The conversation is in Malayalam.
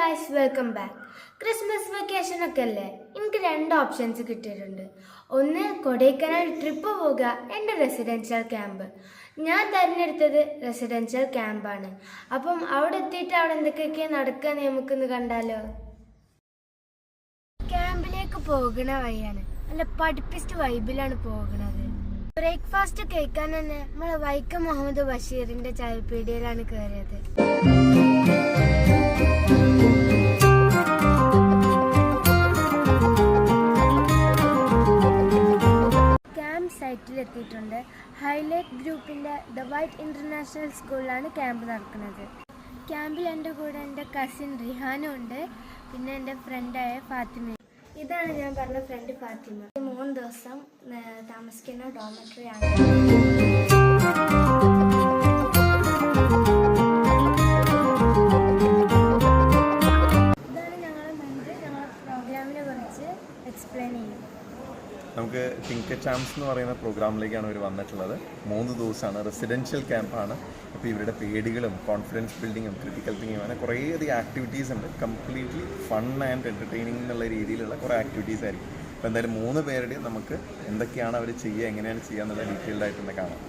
Guys, welcome back. Christmas vacation ഒക്കെ അല്ലേ? എനിക്ക് 2 ഓപ്ഷൻസ് കിട്ടിയിട്ടുണ്ട്. ഒന്ന്, കൊടൈക്കനാൽ ട്രിപ്പ് പോകുക, എൻ്റെ റെസിഡൻഷ്യൽ ക്യാമ്പ്. ഞാൻ തിരഞ്ഞെടുത്തത് റെസിഡൻഷ്യൽ ക്യാമ്പാണ്. അപ്പം അവിടെ എത്തിയിട്ട് അവിടെ എന്തൊക്കെയൊക്കെയാണ് നടക്കുക നമുക്കൊന്ന് കണ്ടാലോ. ക്യാമ്പിലേക്ക് പോകുന്ന വഴിയാണ്, നല്ല പഠിപ്പിസ്റ്റ് വൈബിലാണ് പോകുന്നത്. ബ്രേക്ക്ഫാസ്റ്റ് കഴിക്കാൻ തന്നെ നമ്മളെ വൈക്കം മുഹമ്മദ് ബഷീറിന്റെ ചായപ്പീടിയയിലാണ് കയറിയത്. ക്യാമ്പ് സൈറ്റിലെത്തിയിട്ടുണ്ട്. ഹൈലൈറ്റ് ഗ്രൂപ്പിന്റെ ദ വൈറ്റ് ഇന്റർനാഷണൽ സ്കൂളിലാണ് ക്യാമ്പ് നടക്കുന്നത്. ക്യാമ്പിൽ എൻ്റെ കൂടെ എൻ്റെ കസിൻ റിഹാനും ഉണ്ട്, പിന്നെ എൻ്റെ ഫ്രണ്ടായ ഫാത്തിമ. ഇതാണ് ഞാൻ പറഞ്ഞ ഫ്രണ്ട് ഫാത്തിമ. 3 ദിവസം താമസിക്കുന്ന ഡോർമെറ്ററി ആണ്. ഇതാണ് ഞങ്ങളുടെ മുൻപ് ഞങ്ങളുടെ പ്രോഗ്രാമിനെ കുറിച്ച് എക്സ്പ്ലെയിൻ ചെയ്യും. നമുക്ക് തിങ്ക് ചാംസ് എന്ന് പറയുന്ന പ്രോഗ്രാമിലേക്കാണ് ഇവർ വന്നിട്ടുള്ളത്. 3 ദിവസമാണ്, റെസിഡൻഷ്യൽ ക്യാമ്പാണ്. അപ്പോൾ ഇവരുടെ പേടികളും കോൺഫിഡൻസ് ബിൽഡിങ്ങും ക്രിട്ടിക്കൽ തിങ്കിങ്ങും അങ്ങനെ കുറേയധികം ആക്ടിവിറ്റീസ് ഉണ്ട്. കംപ്ലീറ്റ്ലി ഫൺ ആൻഡ് എൻ്റർടൈനിങ് എന്നുള്ള രീതിയിലുള്ള കുറേ ആക്ടിവിറ്റീസ് ആയിരിക്കും. അപ്പോൾ എന്തായാലും 3 പേരുടെയും നമുക്ക് എന്തൊക്കെയാണ് അവർ ചെയ്യുക, എങ്ങനെയാണ് ചെയ്യുക എന്നുള്ള ഡീറ്റെയിൽഡ് ആയിട്ട് തന്നെ കാണാം.